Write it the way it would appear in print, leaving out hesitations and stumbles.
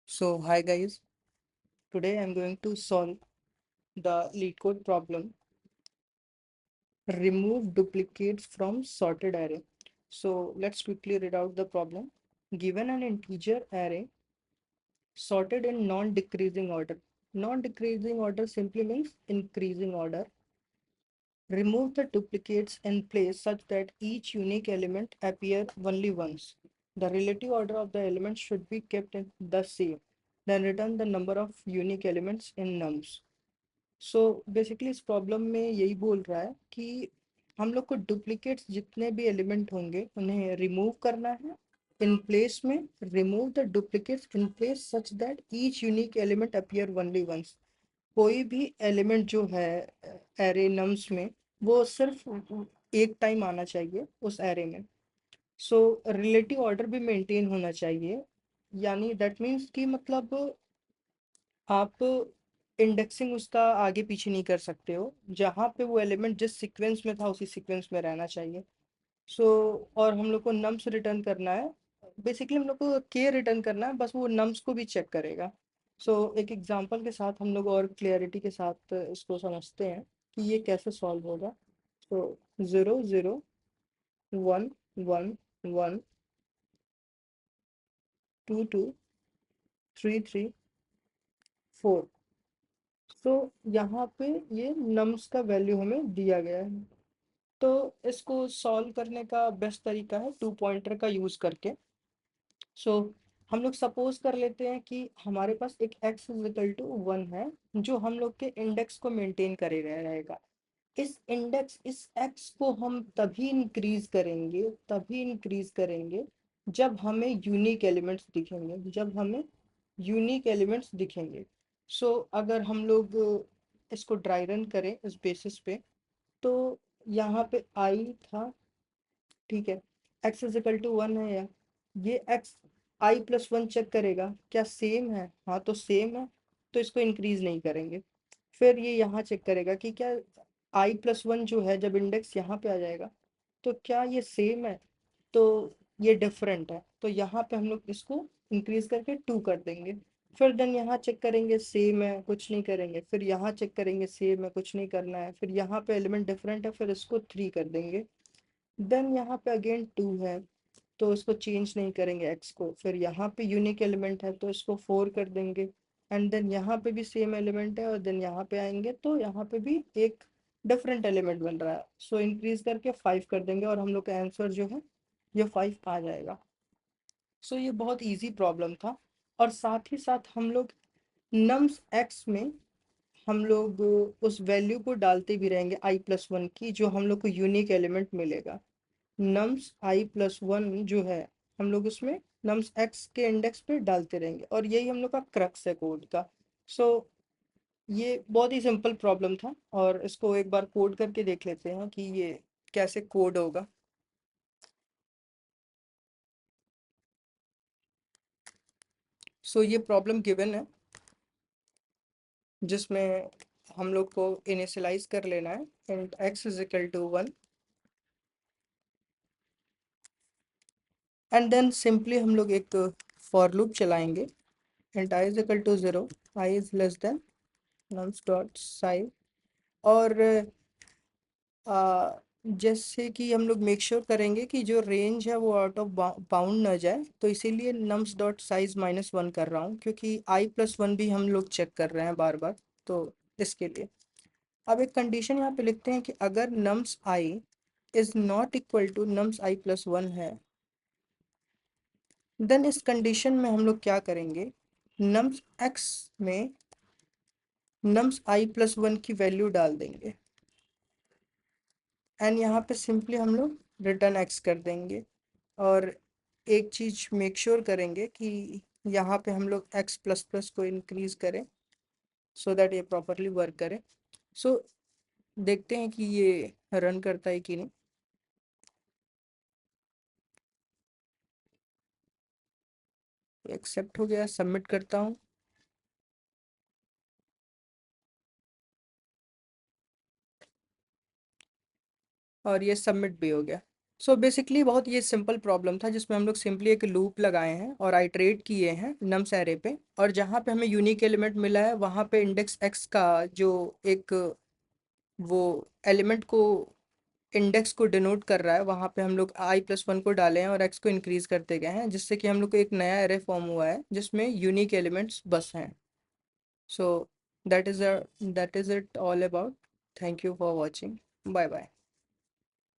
So hi guys, today I'm going to solve the lead code problem, remove duplicates from sorted array. So let's quickly read out the problem. Given an integer array sorted in non-decreasing order. Non-decreasing order simply means increasing order. Remove the duplicates in place such that each unique element appear only once. The relative order of the elements should be kept in the same. Then return the number of unique elements in nums. So basically इस problem में यही बोल रहा है कि हम लोग को डुप्लीकेट्स जितने भी एलिमेंट होंगे उन्हें रिमूव करना है इन प्लेस में remove the duplicates in place such that each unique element appear only once कोई भी एलिमेंट जो है एरे नम्स में वो सिर्फ एक टाइम आना चाहिए उस एरे में सो रिलेटिव ऑर्डर भी मेंटेन होना चाहिए यानी दैट मीन्स कि मतलब आप इंडेक्सिंग उसका आगे पीछे नहीं कर सकते हो जहाँ पे वो एलिमेंट जिस सीक्वेंस में था उसी सीक्वेंस में रहना चाहिए सो और हम लोग को नम्स रिटर्न करना है बेसिकली हम लोग को के रिटर्न करना है बस वो नम्स को भी चेक करेगा सो एक एग्जांपल के साथ हम लोग और क्लियरिटी के साथ इसको समझते हैं कि ये कैसे सॉल्व होगा तो 0 0 1 1 1 2 2 3 3 4 सो यहाँ पे ये नम्स का वैल्यू हमें दिया गया है तो इसको सॉल्व करने का बेस्ट तरीका है टू पॉइंटर का यूज करके सो हम लोग सपोज कर लेते हैं कि हमारे पास एक x इज इक्वल टू 1 है जो हम लोग के इंडेक्स को मेंटेन करे रहेगा इस x को हम तभी इंक्रीज करेंगे जब हमें यूनिक एलिमेंट्स दिखेंगे सो अगर हम लोग इसको ड्राई रन करें इस बेसिस पे तो यहाँ पे आई था ठीक है एक्स इज इक्वल टू 1 है या ये एक्स i+1 चेक करेगा क्या सेम है हाँ तो सेम है तो इसको इंक्रीज नहीं करेंगे फिर ये यहाँ चेक करेगा कि क्या i+1 जो है जब इंडेक्स यहाँ पे आ जाएगा तो क्या ये सेम है तो ये डिफरेंट है तो यहाँ पे हम लोग इसको इंक्रीज करके 2 कर देंगे फिर देन यहाँ चेक करेंगे सेम है कुछ नहीं करेंगे फिर यहाँ चेक करेंगे सेम है कुछ नहीं करना है फिर यहाँ पे एलिमेंट डिफरेंट है फिर इसको 3 कर देंगे देन यहाँ पे अगेन 2 है तो इसको चेंज नहीं करेंगे x को फिर यहाँ पे यूनिक एलिमेंट है तो इसको 4 कर देंगे एंड देन यहाँ पे भी सेम एलिमेंट है और देन यहाँ पे आएंगे तो यहाँ पे भी एक डिफरेंट एलिमेंट बन रहा है सो इंक्रीज करके 5 कर देंगे और हम लोग का आंसर जो है ये 5 आ जाएगा सो ये बहुत इजी प्रॉब्लम था और साथ ही साथ हम लोग नम्स x में हम लोग उस वैल्यू को डालते भी रहेंगे i+1 की जो हम लोग को यूनिक एलिमेंट मिलेगा नम्स i+1 जो है हम लोग उसमें नम्स x के इंडेक्स पे डालते रहेंगे और यही हम लोग का क्रक्स है कोड का सो ये बहुत ही सिंपल प्रॉब्लम था और इसको एक बार कोड करके देख लेते हैं कि ये कैसे कोड होगा सो ये प्रॉब्लम गिवन है जिसमें हम लोग को इनिशियलाइज कर लेना है int x is equal to 1 and then simply हम लोग एक फॉर लूप चलाएंगे int i is equal to 0 i is less than nums dot size और जैसे कि हम लोग मेक श्योर करेंगे कि जो रेंज है वो आउट ऑफ बाउंड ना जाए तो इसीलिए नम्स डॉट साइज -1 कर रहा हूँ क्योंकि i+1 भी हम लोग चेक कर रहे हैं बार बार तो इसके लिए अब एक कंडीशन यहाँ पे लिखते हैं कि अगर nums i is not equal to nums i+1 है देन इस कंडीशन में हम लोग क्या करेंगे नम्स x में नम्स i+1 की वैल्यू डाल देंगे एंड यहाँ पे सिंपली हम लोग रिटर्न x कर देंगे और एक चीज़ मेक श्योर करेंगे कि यहाँ पे हम लोग x++ को इंक्रीज करें सो दैट ये प्रॉपरली वर्क करे सो देखते हैं कि ये रन करता है कि नहीं एक्सेप्ट हो गया सबमिट करता हूँ और ये सबमिट भी हो गया सो बेसिकली बहुत ये सिंपल प्रॉब्लम था जिसमें हम लोग सिंपली एक लूप लगाए हैं और आइटरेट किए हैं नम्स एरे पे, और जहाँ पे हमें यूनिक एलिमेंट मिला है वहाँ पे इंडेक्स एक्स का जो एक वो एलिमेंट को इंडेक्स को डिनोट कर रहा है, वहाँ पे हम लोग i+1 को डाले हैं और x को इंक्रीज करते गए हैं, जिससे कि हम लोग को एक नया एरे फॉर्म हुआ है जिसमें यूनिक एलिमेंट्स बस हैं। So that is that is it all about. Thank you for watching. Bye bye.